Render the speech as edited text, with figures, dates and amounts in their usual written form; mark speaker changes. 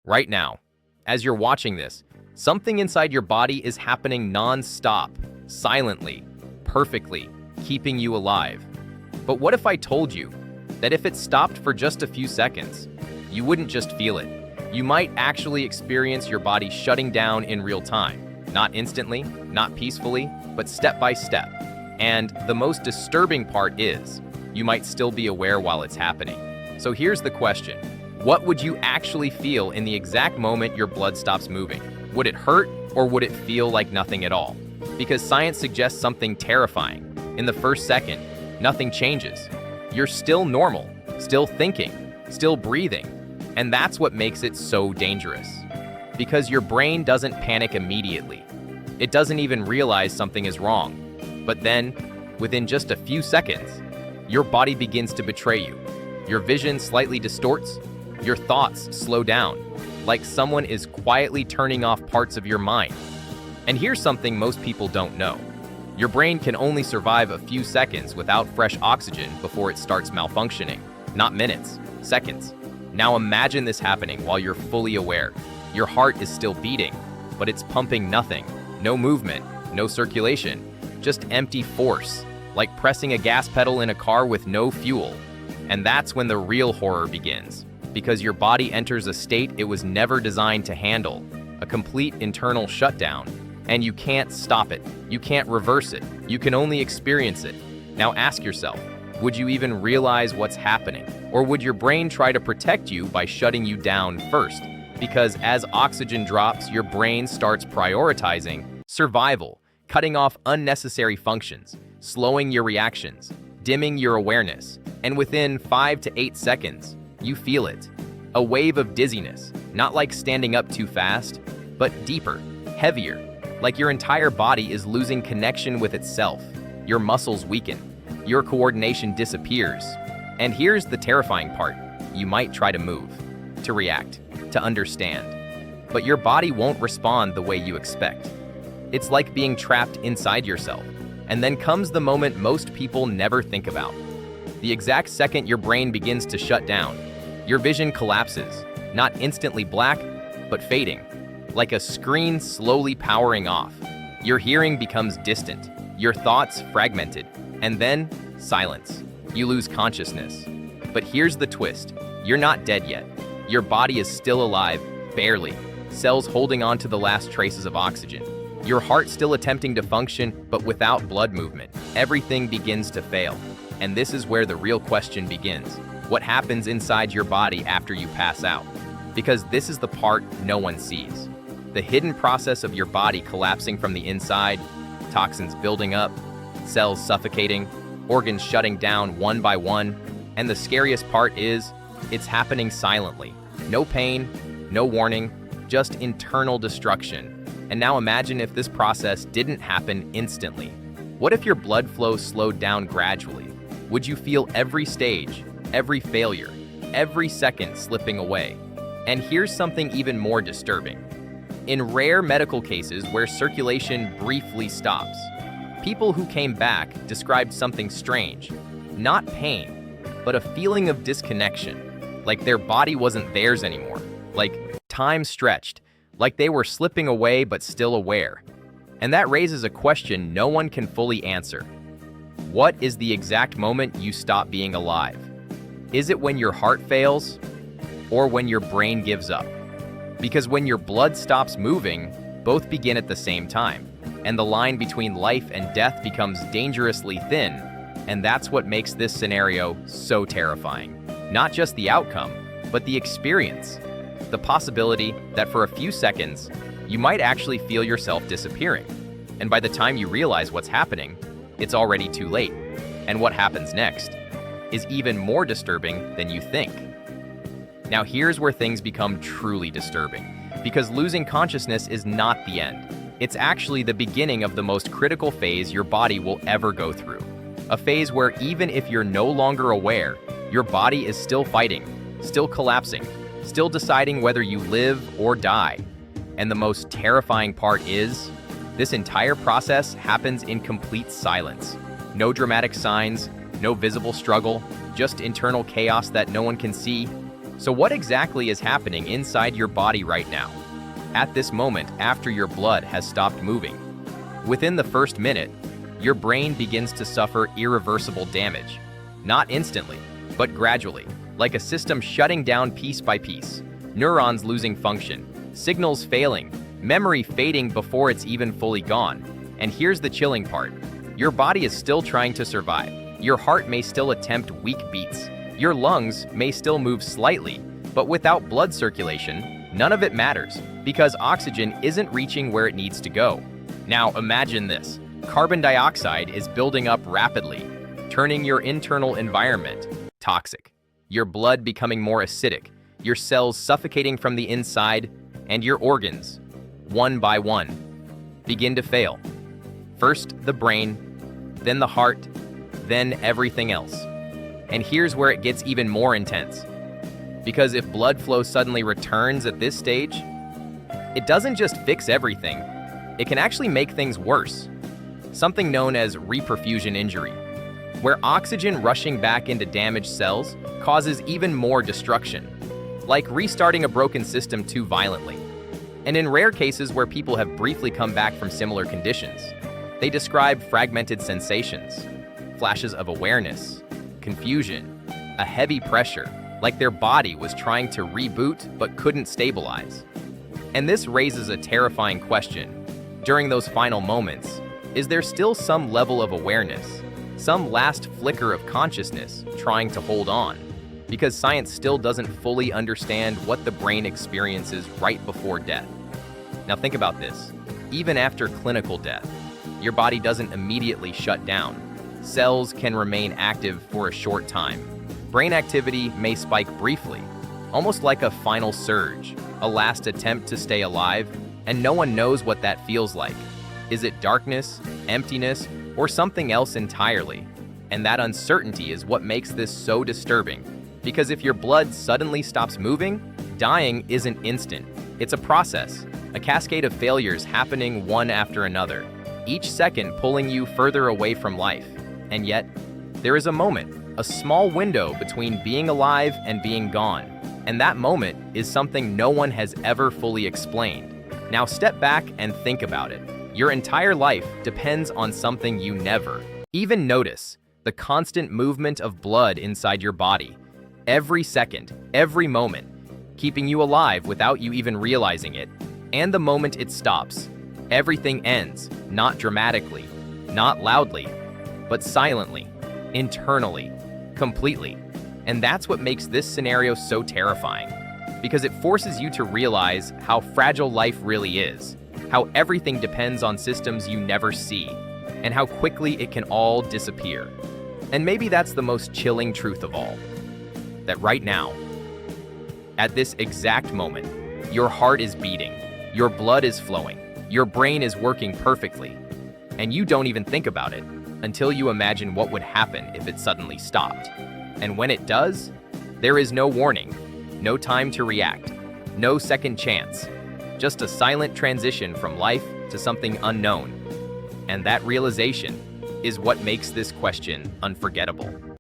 Speaker 1: right now. As you're watching this, something inside your body is happening non-stop, silently, perfectly, keeping you alive. But what if I told you that if it stopped for just a few seconds, you wouldn't just feel it? You might actually experience your body shutting down in real time. Not instantly, not peacefully, but step by step. And the most disturbing part is, you might still be aware while it's happening. So here's the question. What would you actually feel in the exact moment your blood stops moving? Would it hurt, or would it feel like nothing at all? Because science suggests something terrifying. In the first second, nothing changes. You're still normal, still thinking, still breathing. And that's what makes it so dangerous. Because your brain doesn't panic immediately. It doesn't even realize something is wrong. But then, within just a few seconds, your body begins to betray you. Your vision slightly distorts, your thoughts slow down, like someone is quietly turning off parts of your mind. And here's something most people don't know. Your brain can only survive a few seconds without fresh oxygen before it starts malfunctioning. Not minutes, seconds. Now imagine this happening while you're fully aware. Your heart is still beating, but it's pumping nothing. No movement, no circulation, just empty force, like pressing a gas pedal in a car with no fuel. And that's when the real horror begins, because your body enters a state it was never designed to handle, a complete internal shutdown, and you can't stop it. You can't reverse it. You can only experience it. Now ask yourself, would you even realize what's happening? Or would your brain try to protect you by shutting you down first? Because as oxygen drops, your brain starts prioritizing survival, cutting off unnecessary functions, slowing your reactions, dimming your awareness, and within 5 to 8 seconds, you feel it. A wave of dizziness, not like standing up too fast, but deeper, heavier, like your entire body is losing connection with itself. Your muscles weaken, your coordination disappears. And here's the terrifying part. You might try to move, to react, to understand, but your body won't respond the way you expect. It's like being trapped inside yourself. And then comes the moment most people never think about. The exact second your brain begins to shut down, your vision collapses, not instantly black, but fading, like a screen slowly powering off. Your hearing becomes distant, your thoughts fragmented, and then silence. You lose consciousness. But here's the twist. You're not dead yet. Your body is still alive, barely, cells holding on to the last traces of oxygen. Your heart still attempting to function, but without blood movement. Everything begins to fail. And this is where the real question begins. What happens inside your body after you pass out? Because this is the part no one sees. The hidden process of your body collapsing from the inside, toxins building up, cells suffocating, organs shutting down one by one. And the scariest part is, it's happening silently. No pain, no warning, just internal destruction. And now imagine if this process didn't happen instantly. What if your blood flow slowed down gradually? Would you feel every stage, every failure, every second slipping away? And here's something even more disturbing. In rare medical cases where circulation briefly stops, people who came back described something strange. Not pain, but a feeling of disconnection, like their body wasn't theirs anymore, like time stretched, like they were slipping away but still aware. And that raises a question no one can fully answer. What is the exact moment you stop being alive? Is it when your heart fails, or when your brain gives up? Because when your blood stops moving, both begin at the same time, and the line between life and death becomes dangerously thin, and that's what makes this scenario so terrifying. Not just the outcome, but the experience. The possibility that for a few seconds, you might actually feel yourself disappearing. And by the time you realize what's happening, it's already too late. And what happens next is even more disturbing than you think. Now here's where things become truly disturbing, because losing consciousness is not the end. It's actually the beginning of the most critical phase your body will ever go through. A phase where even if you're no longer aware, your body is still fighting, still collapsing, still deciding whether you live or die. And the most terrifying part is, this entire process happens in complete silence. No dramatic signs, no visible struggle, just internal chaos that no one can see. So what exactly is happening inside your body right now, at this moment after your blood has stopped moving? Within the first minute, your brain begins to suffer irreversible damage. Not instantly, but gradually, like a system shutting down piece by piece. Neurons losing function, signals failing, memory fading before it's even fully gone. And here's the chilling part. Your body is still trying to survive. Your heart may still attempt weak beats. Your lungs may still move slightly, but without blood circulation, none of it matters because oxygen isn't reaching where it needs to go. Now imagine this. Carbon dioxide is building up rapidly, turning your internal environment toxic. Your blood becoming more acidic, your cells suffocating from the inside, and your organs, one by one, begin to fail. First the brain, then the heart, then everything else. And here's where it gets even more intense. Because if blood flow suddenly returns at this stage, it doesn't just fix everything, it can actually make things worse. Something known as reperfusion injury, where oxygen rushing back into damaged cells causes even more destruction, like restarting a broken system too violently. And in rare cases where people have briefly come back from similar conditions, they describe fragmented sensations, flashes of awareness, confusion, a heavy pressure, like their body was trying to reboot but couldn't stabilize. And this raises a terrifying question. During those final moments, is there still some level of awareness, some last flicker of consciousness trying to hold on? Because science still doesn't fully understand what the brain experiences right before death. Now think about this. Even after clinical death, your body doesn't immediately shut down. Cells can remain active for a short time. Brain activity may spike briefly, almost like a final surge, a last attempt to stay alive, and no one knows what that feels like. Is it darkness, emptiness, or something else entirely? And that uncertainty is what makes this so disturbing. Because if your blood suddenly stops moving, dying isn't instant. It's a process, a cascade of failures happening one after another, each second pulling you further away from life. And yet, there is a moment, a small window between being alive and being gone. And that moment is something no one has ever fully explained. Now step back and think about it. Your entire life depends on something you never even notice, the constant movement of blood inside your body. Every second, every moment, keeping you alive without you even realizing it. And the moment it stops, everything ends, not dramatically, not loudly, but silently, internally, completely. And that's what makes this scenario so terrifying, because it forces you to realize how fragile life really is, how everything depends on systems you never see, and how quickly it can all disappear. And maybe that's the most chilling truth of all, that right now, at this exact moment, your heart is beating, your blood is flowing, your brain is working perfectly, and you don't even think about it until you imagine what would happen if it suddenly stopped. And when it does, there is no warning, no time to react, no second chance, just a silent transition from life to something unknown. And that realization is what makes this question unforgettable.